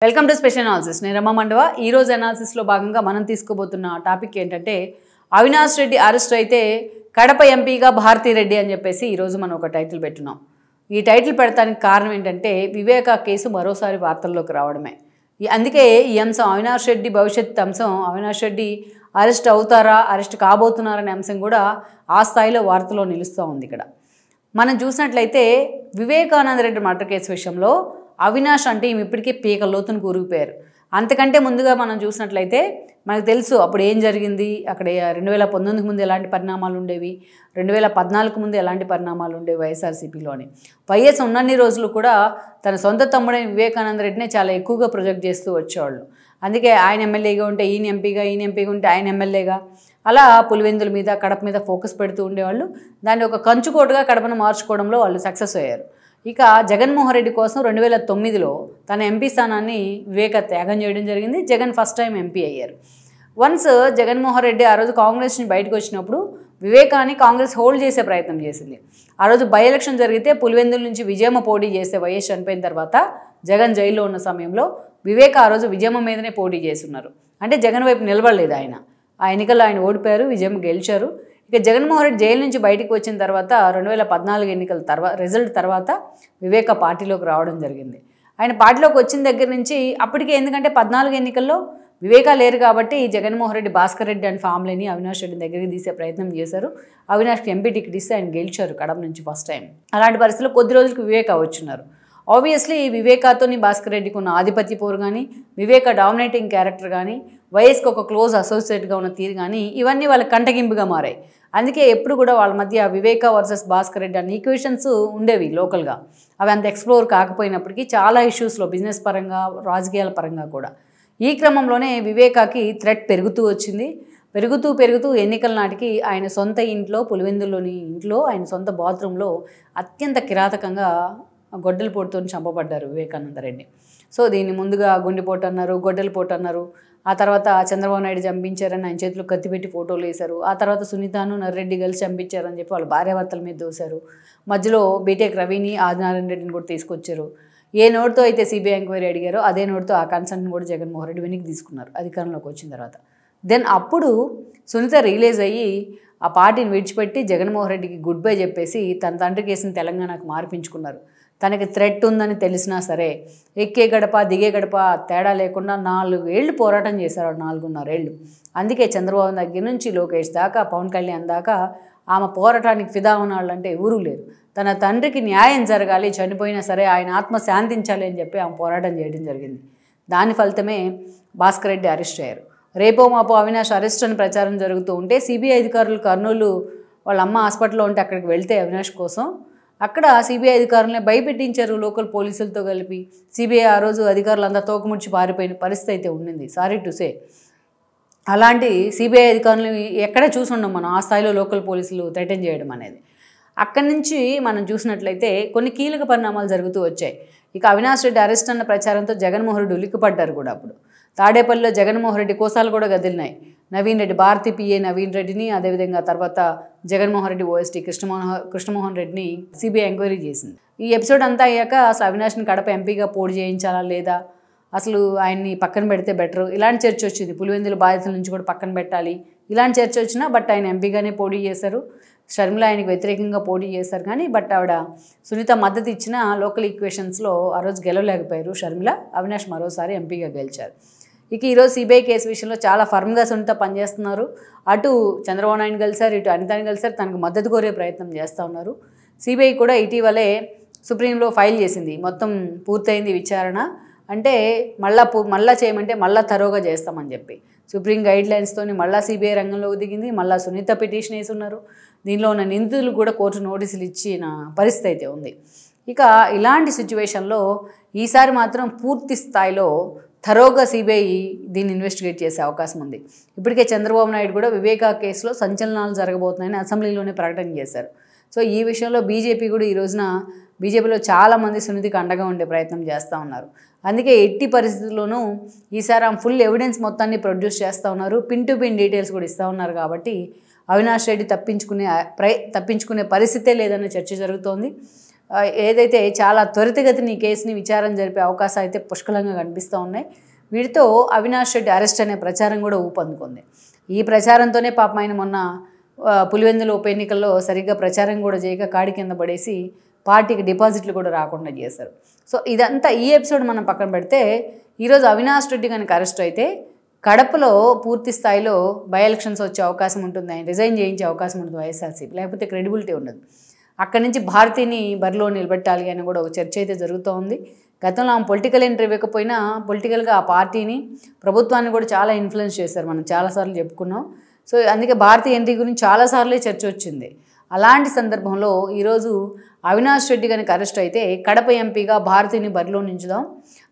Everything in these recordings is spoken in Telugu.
Welcome to special analysis. నేను రమ మండవ. ఈ రోజు అనాలిసిస్లో భాగంగా మనం తీసుకోబోతున్న టాపిక్ ఏంటంటే అవినాష్ రెడ్డి అరెస్ట్ అయితే కడప ఎంపీగా భారతీ రెడ్డి అని చెప్పేసి ఈరోజు మనం ఒక టైటిల్ పెట్టున్నాం. ఈ టైటిల్ పెడతానికి కారణం ఏంటంటే వివేకా కేసు మరోసారి వార్తల్లోకి రావడమే. అందుకే ఈ అంశం అవినాష్ రెడ్డి భవిష్యత్ అంశం, అవినాష్ రెడ్డి అరెస్ట్ అవుతారా, అరెస్ట్ కాబోతున్నారనే అంశం కూడా ఆ స్థాయిలో వార్తలో నిలుస్తూ ఉంది. ఇక్కడ మనం చూసినట్లయితే వివేకానంద రెడ్డి మర్డర్ కేసు విషయంలో అవినాష్ అంటే ఈమె ఇప్పటికే పీక లోతును కూరుకుపోయారు. అంతకంటే ముందుగా మనం చూసినట్లయితే మనకు తెలుసు అప్పుడు ఏం జరిగింది, అక్కడ 2019 ముందు ఎలాంటి పరిణామాలు ఉండేవి, 2014 ముందు ఎలాంటి పరిణామాలు ఉండేవి వైఎస్ఆర్సీపీలోని. వైఎస్ ఉన్నన్ని రోజులు కూడా తన సొంత తమ్ముడైన వివేకానంద రెడ్డినే చాలా ఎక్కువగా ప్రొజెక్ట్ చేస్తూ వచ్చేవాళ్ళు. అందుకే ఆయన ఎమ్మెల్యేగా ఉంటే ఈయన ఎంపీగా, ఈయన ఎంపీగా ఉంటే ఆయన ఎమ్మెల్యేగా, అలా పులివెందుల మీద కడప మీద ఫోకస్ పెడుతూ ఉండేవాళ్ళు. దాన్ని ఒక కంచుకోటుగా కడపను మార్చుకోవడంలో వాళ్ళు సక్సెస్ అయ్యారు. ఇక జగన్మోహన్ రెడ్డి కోసం 2009లో తన ఎంపీ స్థానాన్ని వివేక త్యాగం చేయడం జరిగింది. జగన్ ఫస్ట్ టైం ఎంపీ అయ్యారు. వన్స్ జగన్మోహన్ రెడ్డి ఆ రోజు కాంగ్రెస్ నుంచి బయటకు వచ్చినప్పుడు వివేకాన్ని కాంగ్రెస్ హోల్డ్ చేసే ప్రయత్నం చేసింది. ఆ రోజు బై ఎలక్షన్ జరిగితే పులివెందుల నుంచి విజయమ్మ పోటీ చేస్తే వైఎస్ చనిపోయిన తర్వాత జగన్ జైల్లో ఉన్న సమయంలో వివేక ఆ రోజు విజయమ్మ మీదనే పోటీ చేస్తున్నారు. అంటే జగన్ వైపు నిలబడలేదు ఆయన. ఆ ఎన్నికల్లో ఆయన ఓడిపోయారు, విజయమ్మ గెలిచారు. ఇక జగన్మోహన్ రెడ్డి జైలు నుంచి బయటకు వచ్చిన తర్వాత 2014 ఎన్నికల రిజల్ట్ తర్వాత వివేక పార్టీలోకి రావడం జరిగింది. ఆయన పార్టీలోకి వచ్చిన దగ్గర నుంచి అప్పటికే, ఎందుకంటే 14 ఎన్నికల్లో వివేక లేరు కాబట్టి జగన్మోహన్ రెడ్డి భాస్కర్ రెడ్డి అండ్ ఫ్యామిలీని అవినాష్ రెడ్డి దగ్గరికి తీసే ప్రయత్నం చేశారు. అవినాష్కి ఎంపీ టికెట్ ఇస్తే ఆయన గెలిచారు కడప నుంచి ఫస్ట్ టైం. అలాంటి పరిస్థితుల్లో కొద్ది రోజులకు వివేక వచ్చున్నారు. ఆబ్వియస్లీ వివేకాతోని భాస్కర్ రెడ్డికి ఉన్న ఆధిపత్య పోరు కానీ, వివేక డామినేటింగ్ క్యారెక్టర్ కానీ, వైఎస్కి ఒక క్లోజ్ అసోసియేట్గా ఉన్న తీరు కానీ, ఇవన్నీ వాళ్ళ కంటగింపుగా మారాయి. అందుకే ఎప్పుడు కూడా వాళ్ళ మధ్య వివేక వర్సెస్ భాస్కర్ రెడ్డి అనే ఈక్వేషన్స్ ఉండేవి లోకల్గా. అవి అంత ఎక్స్ప్లోర్ కాకపోయినప్పటికీ చాలా ఇష్యూస్లో బిజినెస్ పరంగా, రాజకీయాల పరంగా కూడా. ఈ క్రమంలోనే వివేకాకి థ్రెట్ పెరుగుతూ వచ్చింది. పెరుగుతూ ఎన్నికల నాటికి ఆయన సొంత ఇంట్లో, పులివెందుల్లోని ఇంట్లో, ఆయన సొంత బాత్రూంలో అత్యంత కిరాతకంగా గొడ్డలి పోటుతో చంపబడ్డారు వివేకానంద రెడ్డి. సో దీన్ని ముందుగా గుండెపోటు అన్నారు, గొడ్డలి పోటు అన్నారు. ఆ తర్వాత చంద్రబాబు నాయుడు చంపించారని ఆయన చేతిలో కత్తిపెట్టి ఫోటోలు వేశారు. ఆ తర్వాత సునీతను నర్రెడ్డి కలిసి చంపించారని చెప్పి వాళ్ళ భార్యాభర్తల మీద దోశారు. మధ్యలో బీటెక్ రవిని, ఆదినారాయణ రెడ్డిని కూడా తీసుకొచ్చారు. ఏ నోటుతో అయితే సిబిఐ ఎంక్వైరీ అడిగారో అదే నోటుతో ఆ కన్సర్న్ కూడా జగన్మోహన్ రెడ్డి వెనక్కి తీసుకున్నారు అధికారంలోకి వచ్చిన తర్వాత. దెన్ అప్పుడు సునీత రియలైజ్ అయ్యి ఆ పార్టీని విడిచిపెట్టి జగన్మోహన్ రెడ్డికి గుడ్ బై చెప్పేసి తన తండ్రి కేసుని తెలంగాణకు మార్పించుకున్నారు. తనకి థ్రెట్ ఉందని తెలిసినా సరే ఎక్కే గడప దిగే గడప తేడా లేకుండా 4 ఏళ్ళు పోరాటం చేశారు. 4.5 ఏళ్ళు. అందుకే చంద్రబాబు దగ్గర నుంచి లోకేష్ దాకా, పవన్ కళ్యాణ్ దాకా ఆమె పోరాటానికి ఫిదా ఉన్నాళ్ళు అంటే ఎవరూ లేరు. తన తండ్రికి న్యాయం జరగాలి, చనిపోయినా సరే ఆయన ఆత్మ శాంతించాలి అని చెప్పి ఆమె పోరాటం చేయడం జరిగింది. దాని ఫలితమే భాస్కర్ రెడ్డి అరెస్ట్ అయ్యారు. రేపో మాపో అవినాష్ అరెస్ట్ అని ప్రచారం జరుగుతూ ఉంటే సిబిఐ అధికారులు కర్నూలు వాళ్ళ అమ్మ హాస్పిటల్లో ఉంటే అక్కడికి వెళ్తే అవినాష్ కోసం అక్కడ సిబిఐ అధికారులనే భయపెట్టించారు లోకల్ పోలీసులతో కలిపి. సిబిఐ ఆ రోజు అధికారులంతా తోకముడిచి పారిపోయిన పరిస్థితి అయితే ఉండింది. Sorry to say. అలాంటి సిబిఐ అధికారులను ఎక్కడ చూసుండం మనం, ఆ స్థాయిలో లోకల్ పోలీసులు థ్రెటన్ చేయడం అనేది. అక్కడి నుంచి మనం చూసినట్లయితే కొన్ని కీలక పరిణామాలు జరుగుతూ వచ్చాయి. ఇక అవినాష్ రెడ్డి అరెస్ట్ అన్న ప్రచారంతో జగన్మోహన్ రెడ్డి ఉలిక్కిపడ్డారు కూడా. అప్పుడు తాడేపల్లిలో జగన్మోహన్ రెడ్డి కోసాలు కూడా గదిలినాయి. నవీన్ రెడ్డి, భారతీ పిఏ నవీన్ రెడ్డిని, అదేవిధంగా తర్వాత జగన్మోహన్ రెడ్డి ఓఎస్టీ కృష్ణమోహన్ రెడ్డిని సిబిఐ ఎంక్వైరీ చేసింది. ఈ ఎపిసోడ్ అంతా అయ్యాక అసలు అవినాష్ని కడప ఎంపీగా పోటీ చేయించాలా లేదా, అసలు ఆయన్ని పక్కన పెడితే బెటర్, ఇలాంటి చర్చ వచ్చింది. పులివెందుల బాధితుల నుంచి కూడా పక్కన పెట్టాలి, ఇలాంటి చర్చ వచ్చినా బట్ ఆయన ఎంపీగానే పోటీ చేశారు. షర్మిల ఆయనకు వ్యతిరేకంగా పోటీ చేశారు కానీ బట్ ఆవిడ సునీత మద్దతు ఇచ్చిన లోకల్ ఈక్వేషన్స్లో ఆ రోజు గెలవలేకపోయారు షర్మిల. అవినాష్ మరోసారి ఎంపీగా గెలిచారు. ఇక ఈరోజు సిబిఐ కేసు విషయంలో చాలా ఫర్మ్గా సునీత పనిచేస్తున్నారు. అటు చంద్రబాబు నాయుడు కలిసారు, ఇటు అనితాని కలిసారు, తనకు మద్దతు కోరే ప్రయత్నం చేస్తూ ఉన్నారు. సిబిఐ కూడా ఇటీవలే సుప్రీంలో ఫైల్ చేసింది. మొత్తం పూర్తయింది విచారణ, అంటే మళ్ళా చేయమంటే మళ్ళీ తరోగా చేస్తామని చెప్పి సుప్రీం గైడ్ లైన్స్తోని మళ్ళీ సిబిఐ రంగంలోకి దిగింది. మళ్ళీ సునీత పిటిషన్ వేసి ఉన్నారు. దీనిలో ఉన్న నిందితులు కూడా కోర్టు నోటీసులు ఇచ్చిన పరిస్థితి అయితే ఉంది. ఇక ఇలాంటి సిచ్యువేషన్లో ఈసారి మాత్రం పూర్తి స్థాయిలో తరోగా సిబిఐ దీన్ని ఇన్వెస్టిగేట్ చేసే అవకాశం ఉంది. ఇప్పటికే చంద్రబాబు నాయుడు కూడా వివేకా కేసులో సంచలనాలు జరగబోతున్నాయని అసెంబ్లీలోనే ప్రకటన చేశారు. సో ఈ విషయంలో బీజేపీ కూడా ఈ రోజున బీజేపీలో చాలామంది సునీతికి అండగా ఉండే ప్రయత్నం చేస్తూ ఉన్నారు. అందుకే ఎట్టి పరిస్థితుల్లోనూ ఈసారి ఆమె ఫుల్ ఎవిడెన్స్ మొత్తాన్ని ప్రొడ్యూస్ చేస్తూ ఉన్నారు. పిన్ టు పిన్ డీటెయిల్స్ కూడా ఇస్తూ ఉన్నారు. కాబట్టి అవినాష్ రెడ్డి తప్పించుకునే పరిస్థితే లేదన్న చర్చ జరుగుతోంది. ఏదైతే చాలా త్వరితగతిని ఈ కేసుని విచారణ జరిపే అవకాశాలు అయితే పుష్కలంగా కనిపిస్తూ ఉన్నాయి. వీటితో అవినాష్ రెడ్డి అరెస్ట్ అనే ప్రచారం కూడా ఊపందుకుంది. ఈ ప్రచారంతోనే పాపం ఆయన మొన్న పులివెందుల ఉప ఎన్నికల్లో సరిగ్గా ప్రచారం కూడా చేయక కాడి కింద పడేసి పార్టీకి డిపాజిట్లు కూడా రాకుండా చేశారు. సో ఇదంతా ఈ ఎపిసోడ్ మనం పక్కన పెడితే ఈరోజు అవినాష్ రెడ్డి కనుక అరెస్ట్ అయితే కడపలో పూర్తి స్థాయిలో బై ఎలక్షన్స్ వచ్చే అవకాశం ఉంటుంది, ఆయన రిజైన్ చేయించే అవకాశం ఉంటుంది వైఎస్ఆర్సీపీ, లేకపోతే క్రెడిబిలిటీ ఉండదు. అక్కడి నుంచి భారతిని బరిలో నిలబెట్టాలి అని కూడా ఒక చర్చ అయితే జరుగుతూ ఉంది. గతంలో ఆమె పొలిటికల్ ఎంట్రీ ఇవ్వకపోయినా పొలిటికల్గా ఆ పార్టీని ప్రభుత్వాన్ని కూడా చాలా ఇన్ఫ్లుయెన్స్ చేశారు, మనం చాలాసార్లు చెప్పుకున్నాం. సో అందుకే భారతీ ఎంట్రీ గురించి చాలాసార్లే చర్చ వచ్చింది. అలాంటి సందర్భంలో ఈరోజు అవినాష్ రెడ్డి కనుక అరెస్ట్ అయితే కడప ఎంపీగా భారతిని బరిలో నించుదాం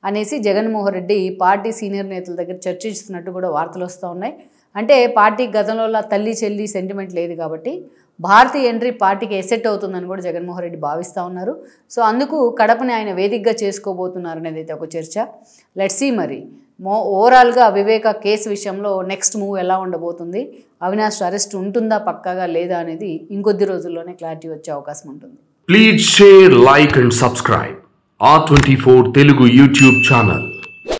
అనేసి జగన్మోహన్ రెడ్డి పార్టీ సీనియర్ నేతల దగ్గర చర్చిస్తున్నట్టు కూడా వార్తలు వస్తూ ఉన్నాయి. అంటే పార్టీకి గతంలో తల్లి చెల్లి సెంటిమెంట్ లేదు కాబట్టి భారతీ ఎంట్రీ పార్టీకి ఎసెట్ అవుతుందని కూడా జగన్మోహన్ రెడ్డి భావిస్తూ ఉన్నారు. సో అందుకు కడపని ఆయన వేదికగా చేసుకోబోతున్నారు అనేది అయితే ఒక చర్చ. లెట్స్ సీ మరి ఓవరాల్గా వివేక కేసు విషయంలో నెక్స్ట్ మూవ్ ఎలా ఉండబోతుంది, అవినాష్ అరెస్ట్ ఉంటుందా పక్కాగా లేదా అనేది ఇంకొద్ది రోజుల్లోనే క్లారిటీ వచ్చే అవకాశం ఉంటుంది. Please share, like and subscribe R24 Telugu YouTube channel.